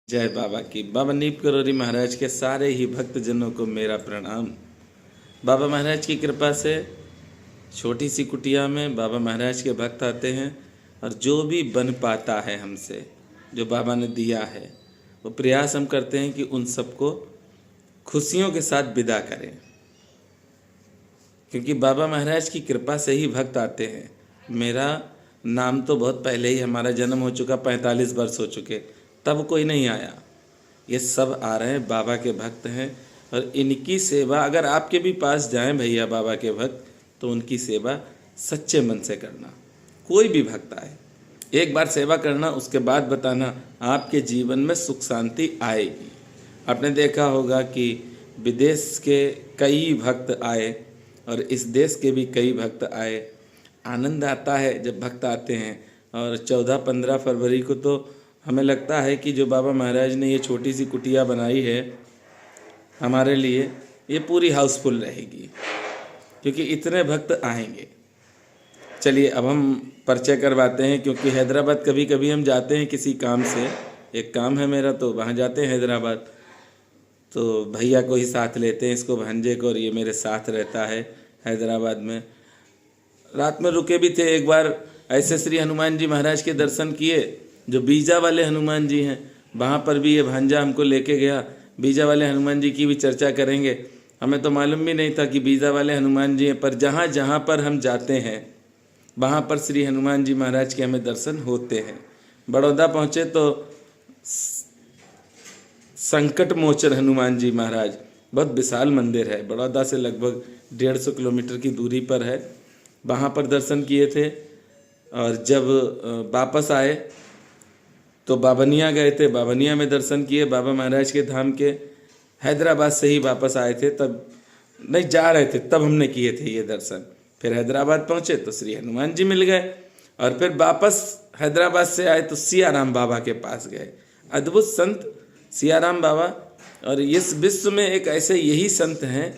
जय बाबा की। बाबा नीप करोरी महाराज के सारे ही भक्तजनों को मेरा प्रणाम। बाबा महाराज की कृपा से छोटी सी कुटिया में बाबा महाराज के भक्त आते हैं और जो भी बन पाता है हमसे, जो बाबा ने दिया है, वो प्रयास हम करते हैं कि उन सबको खुशियों के साथ विदा करें, क्योंकि बाबा महाराज की कृपा से ही भक्त आते हैं। मेरा नाम तो बहुत पहले ही, हमारा जन्म हो चुका, 45 वर्ष हो चुके, तब कोई नहीं आया। ये सब आ रहे हैं, बाबा के भक्त हैं और इनकी सेवा अगर आपके भी पास जाएं भैया बाबा के भक्त, तो उनकी सेवा सच्चे मन से करना। कोई भी भक्त आए, एक बार सेवा करना, उसके बाद बताना, आपके जीवन में सुख शांति आएगी। आपने देखा होगा कि विदेश के कई भक्त आए और इस देश के भी कई भक्त आए। आनंद आता है जब भक्त आते हैं। और 14-15 फरवरी को तो हमें लगता है कि जो बाबा महाराज ने ये छोटी सी कुटिया बनाई है हमारे लिए, ये पूरी हाउसफुल रहेगी, क्योंकि इतने भक्त आएंगे। चलिए अब हम परिचय करवाते हैं, क्योंकि हैदराबाद कभी कभी हम जाते हैं किसी काम से, एक काम है मेरा, तो वहाँ जाते हैं हैदराबाद, तो भैया को ही साथ लेते हैं, इसको भांजे को, और ये मेरे साथ रहता है हैदराबाद में। रात में रुके भी थे एक बार, ऐसे श्री हनुमान जी महाराज के दर्शन किए, जो बीजा वाले हनुमान जी हैं, वहाँ पर भी ये भांजा हमको लेके गया। बीजा वाले हनुमान जी की भी चर्चा करेंगे। हमें तो मालूम भी नहीं था कि बीजा वाले हनुमान जी हैं, पर जहाँ जहाँ पर हम जाते हैं वहाँ पर श्री हनुमान जी महाराज के हमें दर्शन होते हैं। बड़ौदा पहुँचे तो संकट मोचन हनुमान जी महाराज, बहुत विशाल मंदिर है, बड़ौदा से लगभग 150 किलोमीटर की दूरी पर है, वहाँ पर दर्शन किए थे। और जब वापस आए तो बाबनिया गए थे, बाबनिया में दर्शन किए बाबा महाराज के धाम के। हैदराबाद से ही वापस आए थे, तब नहीं जा रहे थे, तब हमने किए थे ये दर्शन। फिर हैदराबाद पहुँचे तो श्री हनुमान जी मिल गए, और फिर वापस हैदराबाद से आए तो सियाराम बाबा के पास गए। अद्भुत संत सियाराम बाबा, और इस विश्व में एक ऐसे यही संत हैं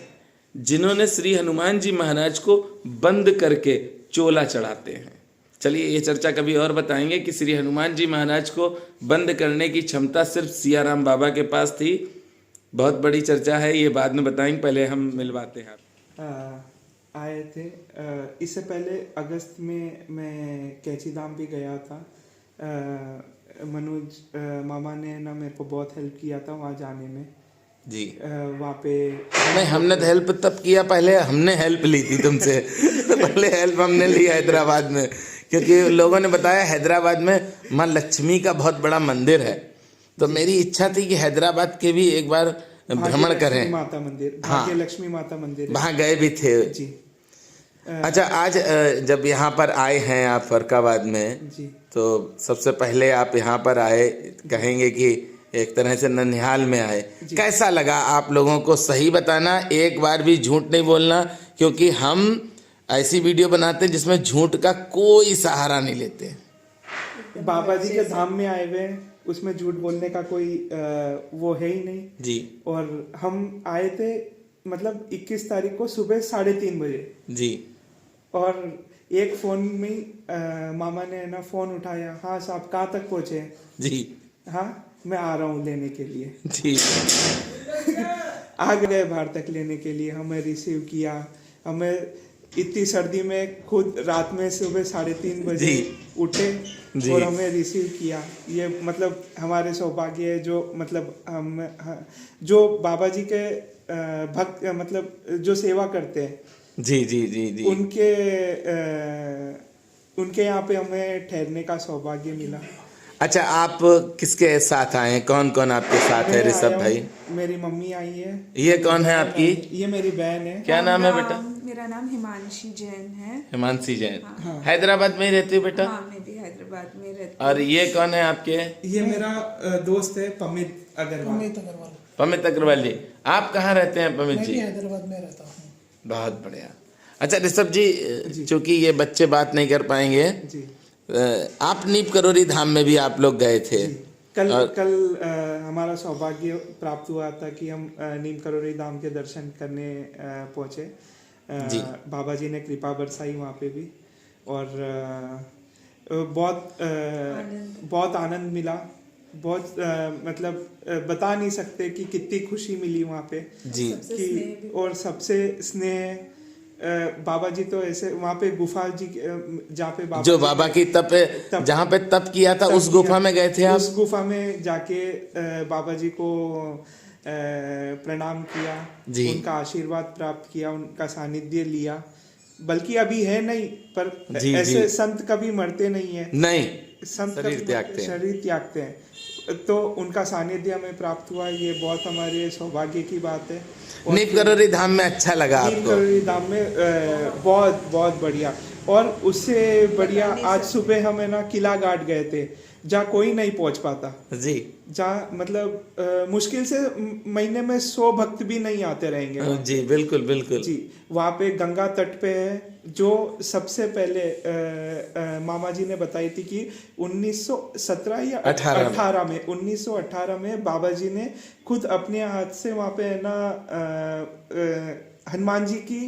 जिन्होंने श्री हनुमान जी महाराज को बंद करके चोला चढ़ाते हैं। चलिए ये चर्चा कभी और बताएंगे कि श्री हनुमान जी महाराज को बंद करने की क्षमता सिर्फ सियाराम बाबा के पास थी। बहुत बड़ी चर्चा है, ये बाद में बताएंगे, पहले हम मिलवाते हैं। आए थे इससे पहले अगस्त में मैं कैची धाम भी गया था। मनोज मामा ने ना मेरे को बहुत हेल्प किया था वहाँ जाने में जी। वहाँ पे नहीं, हमने तो हेल्प तब किया, पहले हमने हेल्प ली थी तुमसे पहले हेल्प हमने ली हैदराबाद में, क्योंकि लोगों ने बताया हैदराबाद में माँ लक्ष्मी का बहुत बड़ा मंदिर है, तो मेरी इच्छा थी कि हैदराबाद के भी एक बार भ्रमण करें। माता मंदिर, हाँ, लक्ष्मी माता मंदिर, वहाँ गए भी थे जी। अच्छा, आज जब यहाँ पर आए हैं आप फरकाबाद में जी, तो सबसे पहले आप यहाँ पर आए, कहेंगे कि एक तरह से ननिहाल में आए, कैसा लगा आप लोगों को? सही बताना, एक बार भी झूठ नहीं बोलना, क्योंकि हम ऐसी वीडियो बनाते हैं जिसमें झूठ का कोई सहारा नहीं लेते। बाबा जी के धाम में आए हुए, उसमें झूठ बोलने का कोई वो है ही नहीं जी। और हम आए थे मतलब 21 तारीख को सुबह 3:30 बजे जी। और एक फोन में मामा ने ना फोन उठाया, हाँ साहब कहाँ तक पहुँचे? जी, हाँ मैं आ रहा हूँ लेने के लिए। जी। आ गए बाहर तक लेने के लिए, हमें रिसीव किया। हमें इतनी सर्दी में खुद रात में सुबह 3:30 बजे उठे और हमें रिसीव किया। ये मतलब हमारे सौभाग्य है, जो मतलब हम जो बाबा जी के भक्त मतलब जो सेवा करते हैं, जी जी जी जी, उनके यहाँ पे हमें ठहरने का सौभाग्य मिला। अच्छा, आप किसके साथ आए हैं? कौन कौन आपके साथ है? ऋषभ भाई, मेरी मम्मी आई है। ये कौन है आपकी? ये मेरी बहन है। क्या नाम है बेटा? मेरा नाम हिमांशी जैन है। हिमांशी जैन। हाँ। हैदराबाद में ही रहती हो बेटा? हाँ, मैं भी हैदराबाद में रहती हूँ। और ये कौन है आपके? ये मेरा दोस्त है पमित अग्रवाल। पमित अग्रवाल जी, आप कहाँ रहते हैं पमित जी? हैदराबाद में रहता हूँ। बहुत बढ़िया। अच्छा ऋषभ जी, चूंकि ये बच्चे बात नहीं कर पाएंगे जी, आप नीप करोरी धाम में भी आप लोग गए थे। कल हमारा सौभाग्य प्राप्त हुआ था कि हम नीम करोरी धाम के दर्शन करने पहुंचे। बाबा जी ने कृपा बरसाई वहाँ पे भी, और बहुत आनंद मिला। बहुत मतलब बता नहीं सकते कि कितनी खुशी मिली वहाँ पे जी कि, और सबसे स्नेह बाबा जी तो ऐसे वहाँ पे गुफा जी जहाँ पे बाबा जो जी बाबा ने की तप जहाँ पे तप किया था उस गुफा में गए थे आप? उस गुफा में जाके बाबा जी को प्रणाम किया, जी। उनका आशीर्वाद प्राप्त किया, उनका सानिध्य लिया। बल्कि अभी है नहीं, पर जी, ऐसे जी। संत कभी मरते नहीं है। नहीं, संत शरीर कभी त्यागते हैं। शरीर त्यागते हैं, तो उनका सानिध्य हमें प्राप्त हुआ, ये बहुत हमारे सौभाग्य की बात है। नीम करोली धाम में अच्छा लगा नीम आपको? करोली धाम में बहुत बहुत बढ़िया। और उससे बढ़िया आज सुबह हम है ना किला घाट गए थे, जहाँ कोई नहीं पहुंच पाता, जी जहाँ मतलब मुश्किल से महीने में 100 भक्त भी नहीं आते रहेंगे वहाँ। जी बिल्कुल बिल्कुल जी, वहाँ पे गंगा तट पे है, जो सबसे पहले मामा जी ने बताई थी कि 1917 या 1918 में बाबा जी ने खुद अपने हाथ से वहाँ पे है ना हनुमान जी की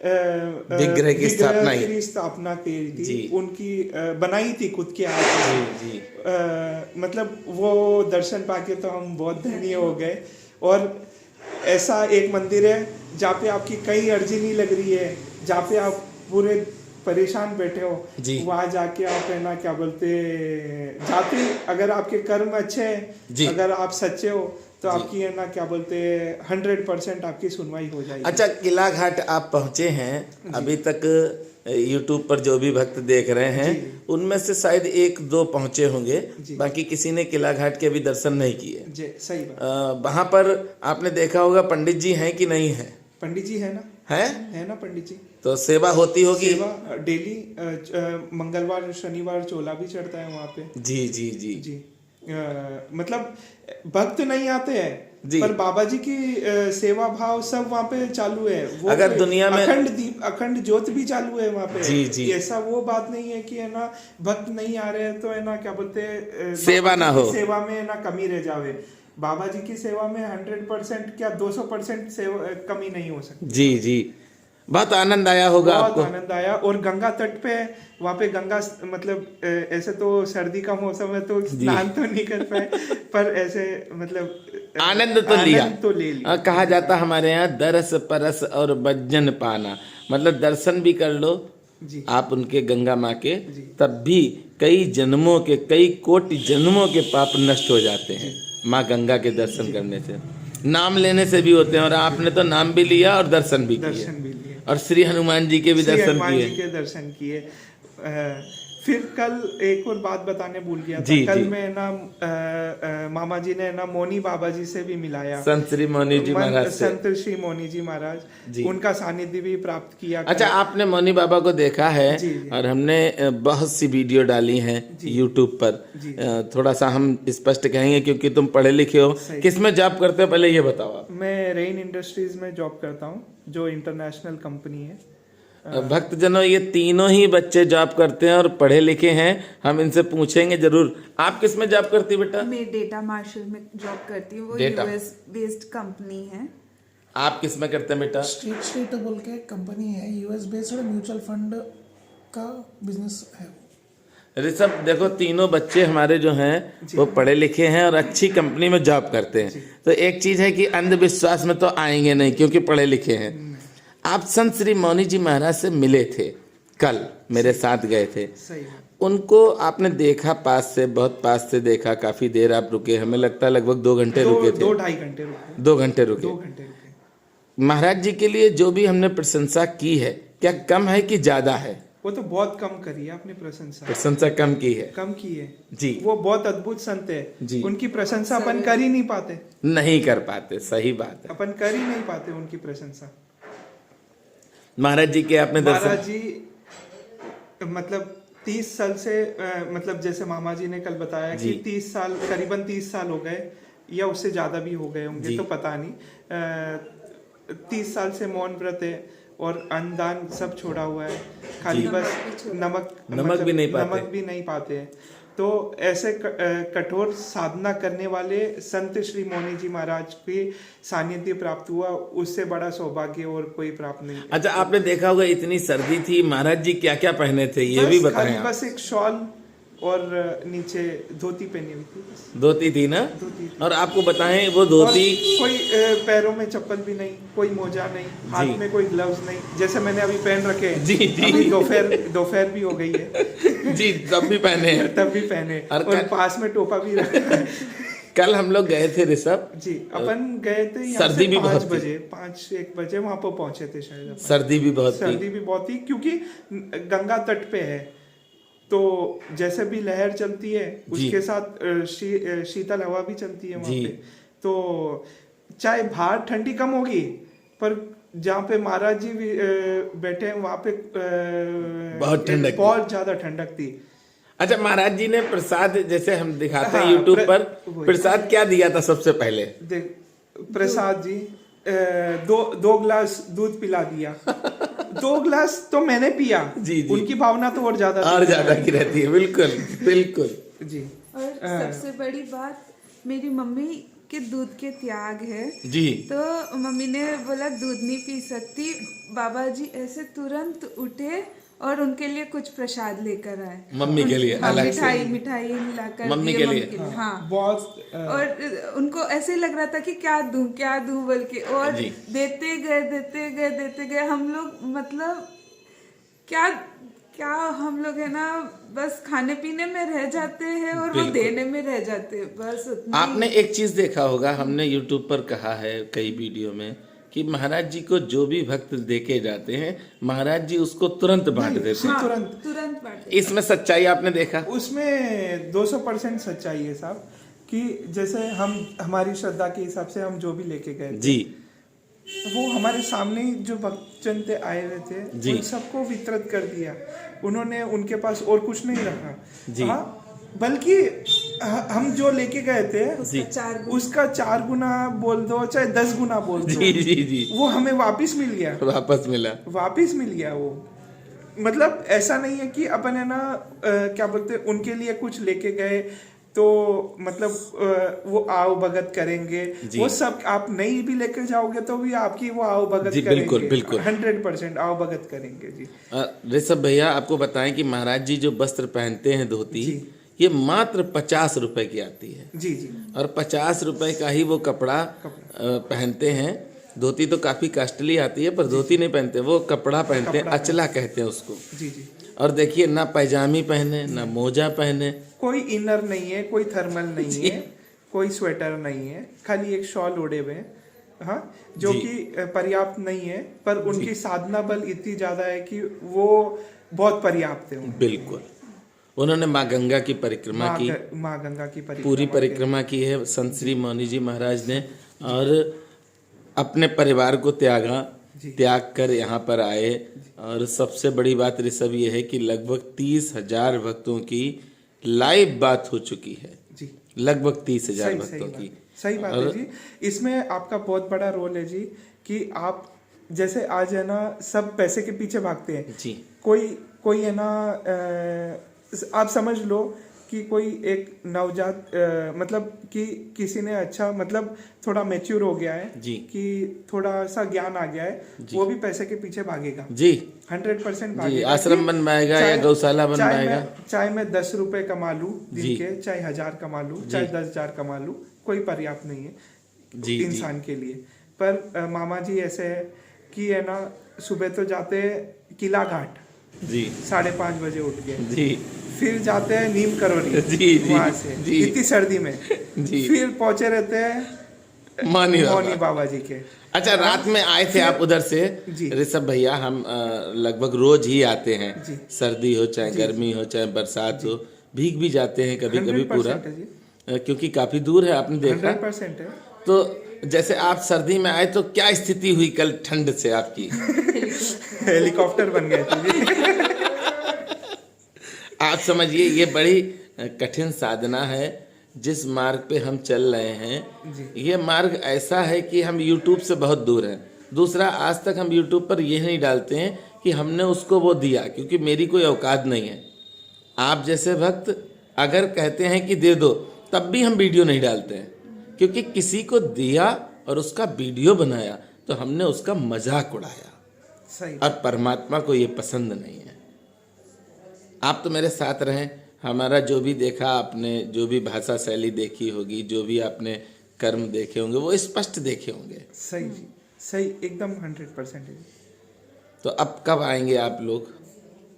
विग्रह की स्थापना की जी। थी, उनकी बनाई थी खुद के हाथ से। जी मतलब वो दर्शन पाके तो हम बहुत धन्य हो गए। और ऐसा एक मंदिर है जहाँ पे आपकी कई अर्जी नहीं लग रही है, जहाँ पे आप पूरे परेशान बैठे हो, जी। वहाँ जाके आप है ना क्या बोलते, जाते अगर आपके कर्म अच्छे जी। हैं, अगर आप सच्चे हो, तो आपकी है ना क्या बोलते 100% आपकी सुनवाई हो जाएगी। अच्छा, किला घाट आप पहुंचे हैं, अभी तक YouTube पर जो भी भक्त देख रहे हैं उनमें से शायद 1-2 पहुंचे होंगे, बाकी किसी ने किला घाट के अभी दर्शन नहीं किए। जी, सही बात। वहां पर आपने देखा होगा पंडित जी हैं कि नहीं है? पंडित जी है ना, है ना पंडित जी। तो सेवा होती होगी? सेवा डेली मंगलवार शनिवार चोला भी चढ़ता है वहाँ पे। जी जी जी जी। मतलब भक्त नहीं आते हैं, जी। पर बाबा जी की सेवा भाव सब वहाँ पे चालू है। वो अगर दुनिया में अखंड ज्योत भी चालू है वहाँ पे। जी जी ऐसा वो बात नहीं है कि है ना भक्त नहीं आ रहे हैं तो है ना क्या बोलते सेवा ना हो, सेवा में ना कमी रह जावे। बाबा जी की सेवा में 100% क्या 200% सेवा कमी नहीं हो सकती। जी जी, बहुत आनंद आया होगा आपको? बहुत आनंद आया। और गंगा तट पे वहाँ पे गंगा मतलब ऐसे तो सर्दी का मौसम है तो स्नान तो नहीं कर पाए, पर ऐसे मतलब आनंद तो लिया। ले लिया। कहा जाता हमारे यहाँ दरस परस और बज्जन पाना, मतलब दर्शन भी कर लो जी। आप उनके गंगा माँ के, तब भी कई जन्मों के, कई कोटि जन्मों के पाप नष्ट हो जाते हैं माँ गंगा के दर्शन करने से, नाम लेने से भी होते हैं। और आपने तो नाम भी लिया और दर्शन भी किए, और श्री हनुमान जी के भी दर्शन किए। फिर कल एक और बात बताने भूल गया था। कल मैं ना मामा जी ने ना मोनी बाबा जी से भी मिलाया, संत श्री मौनी जी महाराज से। संत श्री मौनी जी महाराज, उनका सानिध्य भी प्राप्त किया। अच्छा, आपने मौनी बाबा को देखा है? और हमने बहुत सी वीडियो डाली हैं YouTube पर। थोड़ा सा हम स्पष्ट कहेंगे क्योंकि तुम पढ़े लिखे हो। किस में जॉब करते हो पहले ये बताओ आप? मैं रेन इंडस्ट्रीज में जॉब करता हूँ, जो इंटरनेशनल कंपनी है। भक्तजनों, ये तीनों ही बच्चे जॉब करते हैं और पढ़े लिखे हैं, हम इनसे पूछेंगे जरूर। आप किस में जॉब करती बेटा? मैं डेटा मार्शल में जॉब करती हूँ, वो डेटा US बेस्ड कंपनी है। आप किस में करते हैं बेटा? स्ट्रीट बोल के कंपनी है, US बेस्ड म्यूचुअल फंड का बिजनेस है। ऋषभ, देखो तीनों बच्चे हमारे जो हैं वो पढ़े लिखे हैं और अच्छी कंपनी में जॉब करते हैं। तो एक चीज है कि अंधविश्वास में तो आएंगे नहीं क्योंकि पढ़े लिखे हैं। आप संत श्री मौनी जी महाराज से मिले थे, कल मेरे साथ गए थे। सही। उनको आपने देखा पास से, बहुत पास से देखा, काफी देर आप रुके, हमें लगता है लगभग 2 घंटे रुके थे। 2-2.5 घंटे रुके। 2 घंटे रुके। 2 घंटे रुके। महाराज जी के लिए जो भी हमने प्रशंसा की है, क्या कम है कि ज्यादा है? वो तो बहुत कम करी है आपने प्रशंसा। प्रशंसा कम की है? कम की है जी। वो बहुत अद्भुत संत है जी। उनकी प्रशंसा अपन कर ही नहीं पाते। नहीं कर पाते, सही बात है। अपन कर ही नहीं पाते उनकी प्रशंसा। महाराज जी के आपने दर्शन? महाराज जी मतलब 30 साल से मतलब जैसे मामा जी ने कल बताया कि 30 साल, करीबन 30 साल हो गए या उससे ज्यादा भी हो गए होंगे, तो पता नहीं। 30 साल से मौन व्रत है और अन्नदान सब छोड़ा हुआ है, खाली बस नमक भी नहीं पाते हैं। तो ऐसे कठोर साधना करने वाले संत श्री मौनी जी महाराज के सानिध्य प्राप्त हुआ, उससे बड़ा सौभाग्य और कोई प्राप्त नहीं। अच्छा, आपने देखा होगा इतनी सर्दी थी, महाराज जी क्या क्या पहने थे ये भी बताएं आप। बस एक शॉल और नीचे धोती पहनी हुई थी बस। धोती थी ना? धोती थी। और आपको बताएं वो धोती, और कोई पैरों में चप्पल भी नहीं, कोई मोजा नहीं, हाथ में कोई ग्लव्स नहीं, जैसे मैंने अभी पहन रखे हैं। जी, जी। अभी दोपहर भी हो गई है। जी तब भी पहने हैं। तब भी पहने, और और पास में टोपा भी रखा है। कल हम लोग गए थे ऋषभ जी, अपन गए थे यहाँ सर्दी से भी 5 बहुत थी। बजे, 5-1 बजे वहां पर पहुंचे थे शायद अपन। सर्दी भी बहुत थी। सर्दी भी बहुत थी क्योंकि गंगा तट पे है, तो जैसे भी लहर चलती है उसके साथ शीतल हवा भी चलती है वहां जी। पे। तो चाहे बाहर ठंडी कम होगी, पर जहाँ पे महाराज जी बैठे हैं वहां पे बहुत ठंडक थी। बहुत ज्यादा ठंडक थी। अच्छा, महाराज जी ने प्रसाद जैसे हम दिखाते हैं हाँ, यूट्यूब पर, वही। प्रसाद क्या दिया था सबसे पहले? देख, प्रसाद जी दो गिलास दूध पिला दिया। 2 गिलास तो मैंने पिया। जी, जी। उनकी भावना तो और ज्यादा की रहती है। बिल्कुल बिल्कुल। जी। और सबसे बड़ी बात मेरी मम्मी के दूध के त्याग है। जी। तो मम्मी ने बोला दूध नहीं पी सकती, बाबा जी ऐसे तुरंत उठे और उनके लिए कुछ प्रसाद लेकर आए। मम्मी के लिए हाँ, अलग से? मिठाई लाकर मम्मी दिए के लिए? हाँ। बहुत और उनको ऐसे लग रहा था कि क्या दूं बोल के, और जी। देते गए हम लोग, मतलब क्या हम लोग है ना, बस खाने पीने में रह जाते हैं और वो बिल्कुल। देने में रह जाते हैं, बस उतना ही। आपने एक चीज देखा होगा, हमने यूट्यूब पर कहा है कई वीडियो में कि महाराज जी को जो भी भक्त देके जाते हैं महाराज जी उसको तुरंत बांट देते हैं। हाँ, तुरंत। तुरंत बांटे। इसमें सच्चाई आपने देखा? उसमें 200% सच्चाई है साहब, कि जैसे हमारी श्रद्धा के हिसाब से हम जो भी लेके गए थे, जी। वो हमारे सामने ही जो भक्तजन थे आए हुए थे, जी। उन सबको वितरित कर दिया उन्होंने। उनके पास और कुछ नहीं रखा। जी। हाँ, बल्कि हम जो लेके गए थे उसका 4 गुना बोल दो, चाहे 10 गुना बोल दो, जी जी जी, वो हमें वापस मिल गया। वापस मिला। वो मतलब ऐसा नहीं है कि अपन है ना क्या बोलते, उनके लिए कुछ लेके गए तो मतलब वो आओ भगत करेंगे। वो सब आप नहीं भी लेकर जाओगे तो भी आपकी वो आओ भगत जी, करेंगे। बिल्कुल बिल्कुल 100% आओ भगत करेंगे जी। ऋषभ भैया आपको बताएं कि महाराज जी जो वस्त्र पहनते हैं धोती, जी। ये मात्र 50 रुपए की आती है। जी जी। और 50 रुपए का ही वो कपड़ा पहनते हैं। धोती तो काफी कॉस्टली आती है, पर धोती नहीं पहनते, वो कपड़ा पहनते हैं, अचला कहते हैं उसको। जी जी। और देखिए, ना पैजामी पहने ना मोजा पहने, कोई इनर नहीं है, कोई थर्मल नहीं है, कोई स्वेटर नहीं है, खाली एक शॉल ओढ़े हुए हैं। हाँ, जो कि पर्याप्त नहीं है, पर उनकी साधना बल इतनी ज्यादा है कि वो बहुत पर्याप्त है। बिल्कुल। उन्होंने माँ गंगा की परिक्रमा की, माँ गंगा की पूरी परिक्रमा की है संत श्री मौनी जी महाराज ने, और अपने परिवार को त्याग कर यहाँ पर आए। और सबसे बड़ी बात ऋषभ ये है कि लगभग 30,000 भक्तों की लाइव बात हो चुकी है जी। लगभग 30,000 भक्तों की। सही बात है जी। इसमें आपका बहुत बड़ा रोल है जी, कि आप जैसे आज है ना सब पैसे के पीछे भागते हैं जी। कोई है ना आप समझ लो कि कोई एक नवजात मतलब कि किसी ने अच्छा मतलब थोड़ा मैच्योर हो गया है जी, कि थोड़ा सा ज्ञान आ गया है, वो भी पैसे के पीछे भागेगा जी, 100% जी। भागेगा। आश्रम बनवाएगा या गौशाला बनवाएगा। चाहे मैं 10 रुपए कमा लूं दिन के, चाहे 1000 कमा लूं, चाहे 10,000 कमा लूं, कोई पर्याप्त नहीं है जी, इंसान के लिए। पर मामा जी ऐसे है कि है ना सुबह तो जाते किला घाट जी, 5:30 बजे उठ के, जी, फिर जाते हैं नीम करोली जी, वहां से जी, इतनी सर्दी में, जी, फिर पहुंचे रहते हैं मौनी बाबा जी के। अच्छा, रात में आए थे आप उधर से जी। ऋषभ भैया, हम लगभग रोज ही आते हैं, जी। सर्दी हो चाहे गर्मी हो चाहे बरसात हो, भीग भी जाते हैं कभी कभी 100% पूरा, है जी। क्योंकि काफी दूर है, आपने देखा। 100% है। तो जैसे आप सर्दी में आए तो क्या स्थिति हुई कल ठंड से आपकी? हेलीकॉप्टर बन गए थे जी। आप समझिए, ये बड़ी कठिन साधना है जिस मार्ग पे हम चल रहे हैं। ये मार्ग ऐसा है कि हम YouTube से बहुत दूर हैं। दूसरा, आज तक हम YouTube पर ये नहीं डालते हैं कि हमने उसको वो दिया, क्योंकि मेरी कोई औकात नहीं है। आप जैसे भक्त अगर कहते हैं कि दे दो, तब भी हम वीडियो नहीं डालते हैं, क्योंकि किसी को दिया और उसका वीडियो बनाया तो हमने उसका मजाक उड़ाया। सही। और परमात्मा को ये पसंद नहीं है। आप तो मेरे साथ रहें, हमारा जो भी देखा आपने, जो भी भाषा शैली देखी होगी, जो भी आपने कर्म देखे होंगे, वो स्पष्ट देखे होंगे। सही जी, सही, एकदम 100% है। तो अब कब आएंगे आप लोग?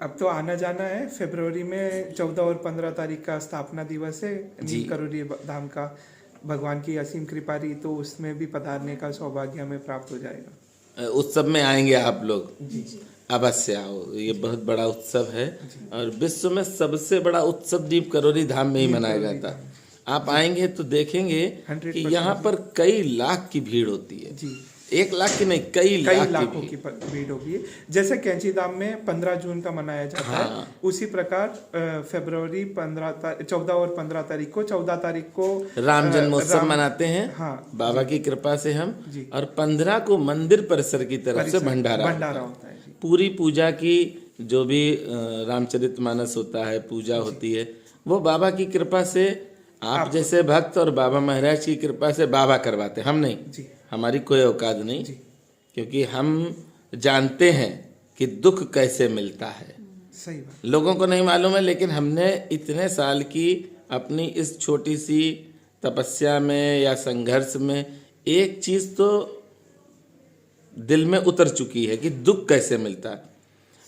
अब तो आना जाना है। फरवरी में 14 और 15 तारीख का स्थापना दिवस है जी। नीम करोली धाम का। भगवान की असीम कृपा रही तो उसमें भी पधारने का सौभाग्य हमें प्राप्त हो जाएगा। उत्सव में आएंगे आप लोग? जी। अवश्य आओ, ये बहुत बड़ा उत्सव है और विश्व में सबसे बड़ा उत्सव नीम करोली धाम में ही मनाया जाता। आप आएंगे तो देखेंगे कि यहाँ पर कई लाख की भीड़ होती है जी। 1 लाख की नहीं, कई लाखों की भीड़ होगी। जैसे कैंची धाम में 15 जून का मनाया जाता है, उसी प्रकार फरवरी 14 और 15 तारीख को, 14 तारीख को राम जन्मोत्सव मनाते हैं। हाँ, बाबा की कृपा से हम जी। और 15 को मंदिर परिसर की तरफ से भंडारा होता है जी। पूरी पूजा की जो भी रामचरितमानस होता है, पूजा होती है, वो बाबा की कृपा से आप जैसे भक्त और बाबा महाराज की कृपा से बाबा करवाते, हम नहीं जी। हमारी कोई औकात नहीं, क्योंकि हम जानते हैं कि दुख कैसे मिलता है। सही बात। लोगों को नहीं मालूम है, लेकिन हमने इतने साल की अपनी इस छोटी सी तपस्या में या संघर्ष में एक चीज तो दिल में उतर चुकी है कि दुख कैसे मिलता है।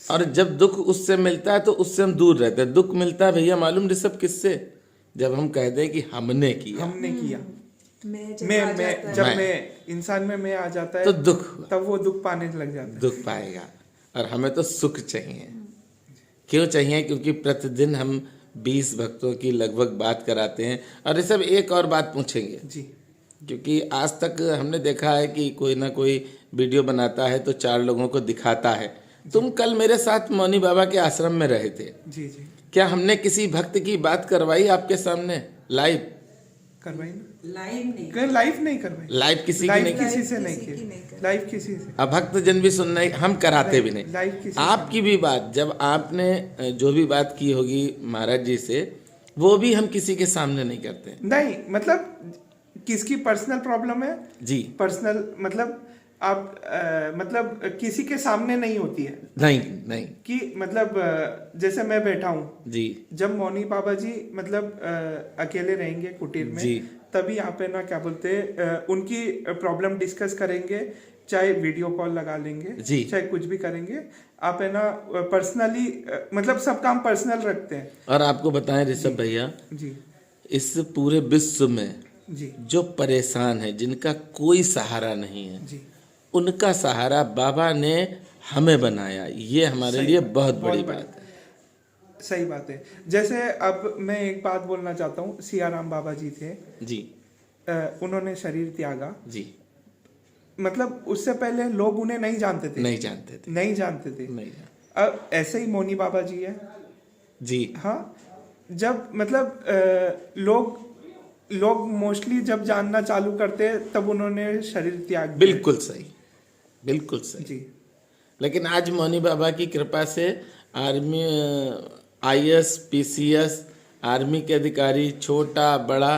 और जब दुख उससे मिलता है तो उससे हम दूर रहते हैं। दुख मिलता है भैया मालूम सब किससे? जब हम कहते हैं कि हमने किया, जब मैं इंसान में मैं आ जाता है तो दुख, तब वो दुख पाने लग जाता है। दुख पाएगा। और हमें तो सुख चाहिए। क्यों चाहिए? क्योंकि प्रतिदिन हम 20 भक्तों की लगभग बात कराते हैं। और ये सब एक और बात पूछेंगे जी, क्योंकि आज तक हमने देखा है कि कोई ना कोई वीडियो बनाता है तो 4 लोगों को दिखाता है। तुम कल मेरे साथ मौनी बाबा के आश्रम में रहे थे। जी जी। क्या हमने किसी भक्त की बात करवाई आपके सामने लाइव? करवाई ना? लाइव नहीं करवाई। लाइव किसी की लाइव नहीं किसी से नहीं की। लाइव किसी से। अब भक्त जन भी सुन रहे, हम कराते भी नहीं। लाइव किसी आपकी भी बात जब आपने जो भी बात की होगी महाराज जी से, वो भी हम किसी के सामने नहीं करते। नहीं, मतलब किसकी पर्सनल प्रॉब्लम है जी, पर्सनल मतलब आप मतलब किसी के सामने नहीं होती है। नहीं कि मतलब जैसे मैं बैठा हूँ जी, जब मौनी बाबा जी मतलब अकेले रहेंगे कुटीर में जी। तभी यहाँ पे ना क्या बोलते उनकी प्रॉब्लम डिस्कस करेंगे, चाहे वीडियो कॉल लगा लेंगे जी, चाहे कुछ भी करेंगे। आप है ना पर्सनली मतलब सब काम पर्सनल रखते हैं। और आपको बताएं ऋषभ भैया जी, इस पूरे विश्व में जी, जो परेशान है, जिनका कोई सहारा नहीं है, जी, उनका सहारा बाबा ने हमें बनाया। ये हमारे लिए बहुत बड़ी बात है। सही बात है। जैसे अब मैं एक बात बोलना चाहता हूँ, सियाराम बाबा जी थे जी, उन्होंने शरीर त्यागा। जी, मतलब उससे पहले लोग उन्हें नहीं जानते थे। नहीं जानते थे। अब ऐसे ही मौनी बाबा जी है जी। हाँ, जब मतलब लोग मोस्टली जब जानना चालू करते तब उन्होंने शरीर त्याग दिया। बिल्कुल सही जी। लेकिन आज मौनी बाबा की कृपा से आर्मी, IAS, PCS, आर्मी के अधिकारी, छोटा बड़ा,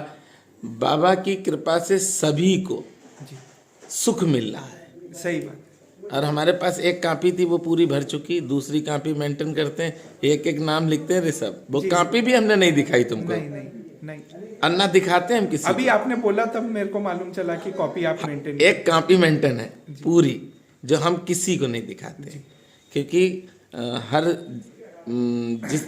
बाबा की कृपा से सभी को जी, सुख मिल रहा है। सही बात। और हमारे पास एक कॉपी थी, वो पूरी भर चुकी। दूसरी कॉपी मेंटेन करते हैं, एक नाम लिखते हैं ऋषभ। वो कॉपी भी हमने नहीं दिखाई तुमको। नहीं। अन्ना दिखाते हैं हम किसी अभी आपने बोला तब मेरे को मालूम चला कि कॉपी आप मेंटेन। एक कॉपी मेंटेन है पूरी, जो हम किसी को नहीं दिखाते। क्योंकि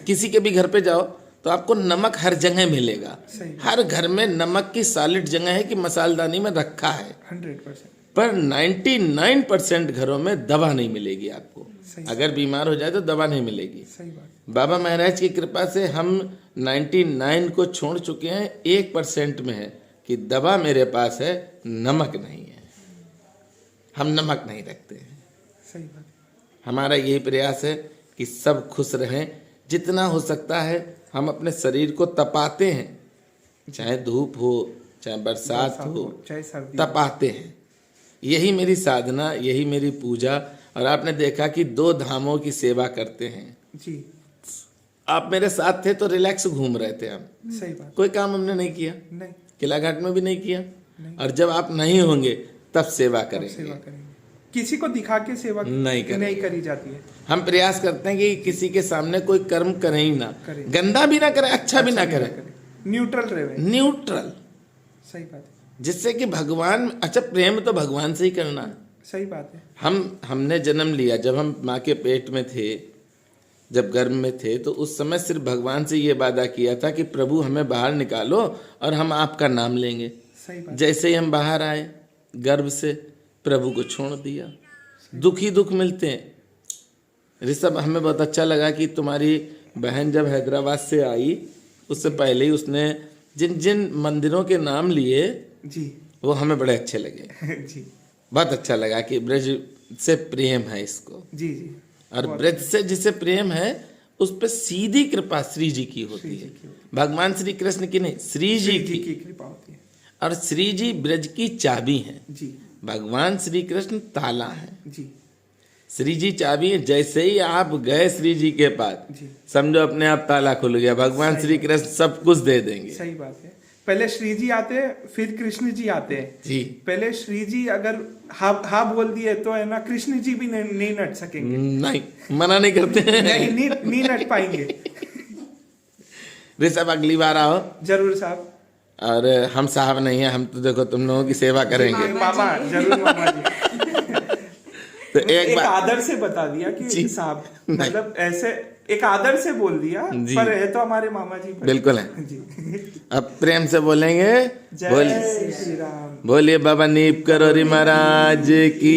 किसी के भी घर पे जाओ तो आपको नमक हर जगह मिलेगा। हर घर में नमक की सॉलिड जगह है कि मसालदानी में रखा है 100%। पर 99% घरों में दवा नहीं मिलेगी आपको। अगर बीमार हो जाए तो दवा नहीं मिलेगी। सही बात। बाबा महाराज की कृपा से हम 99 को छोड़ चुके हैं, 1% में है कि दवा मेरे पास है, नमक नहीं है। हम नमक नहीं रखते हैं। सही बात। हमारा यही प्रयास है कि सब खुश रहें। जितना हो सकता है हम अपने शरीर को तपाते हैं, चाहे धूप हो चाहे बरसात हो, चाहे सर्दी, तपाते हैं। यही मेरी साधना, यही मेरी पूजा। और आपने देखा कि 2 धामों की सेवा करते हैं जी। आप मेरे साथ थे तो रिलैक्स घूम रहे थे हम। सही बात। कोई काम हमने नहीं किया, नहीं। किला घाट में भी नहीं किया। और जब आप नहीं होंगे तब सेवा करेंगे। किसी को दिखा के सेवा नहीं करी जाती है। हम प्रयास करते हैं कि किसी के सामने कोई कर्म करे ही ना, करे। गंदा भी ना करे, अच्छा भी ना करे, न्यूट्रल रहे। न्यूट्रल, सही बात है, जिससे कि भगवान, अच्छा प्रेम तो भगवान से ही करना है। सही बात है। हमने जन्म लिया, जब हम माँ के पेट में थे, जब गर्भ में थे, तो उस समय सिर्फ भगवान से ये वादा किया था कि प्रभु हमें बाहर निकालो और हम आपका नाम लेंगे। सही बात। जैसे ही हम बाहर आए गर्भ से, प्रभु को छोड़ दिया। दुख ही दुख मिलते हैं। ऋषभ, हमें बहुत अच्छा लगा कि तुम्हारी बहन जब हैदराबाद से आई, उससे पहले ही उसने जिन जिन मंदिरों के नाम लिए जी, वो हमें बड़े अच्छे लगे। जी बहुत अच्छा लगा कि ब्रज से प्रेम है इसको, जी जी। और ब्रज से जिसे प्रेम है उस पर सीधी कृपा श्री जी की होती है। भगवान श्री कृष्ण की नहीं, श्री जी की कृपा होती है। और श्री जी ब्रज की चाबी हैं, जी, भगवान श्री कृष्ण ताला हैं, जी श्री जी चाबी है। जैसे ही आप गए श्री जी के पास, जी, समझो अपने आप ताला खुल गया। भगवान श्री कृष्ण सब कुछ दे देंगे। सही बात है। पहले श्री जी आते हैं, फिर कृष्ण जी आते हैं जी। पहले श्री जी अगर हाँ बोल दिए तो है ना, कृष्ण जी भी नहीं नट सकेंगे। नहीं, मना नहीं करते हैं। नहीं नट पाएंगे। ऋषभ, अगली बार आओ जरूर साहब। और हम साहब नहीं है, हम तो देखो तुम लोगों की सेवा करेंगे। मामा, जरूर मामा जी। तो एक बार आदर से बता दिया कि साहब, मतलब ऐसे एक आदर से बोल दिया, पर है तो हमारे मामा जी। बिल्कुल है जी। अब प्रेम से बोलेंगे। जय श्री राम। बोलिए बाबा नीप करोरी महाराज की।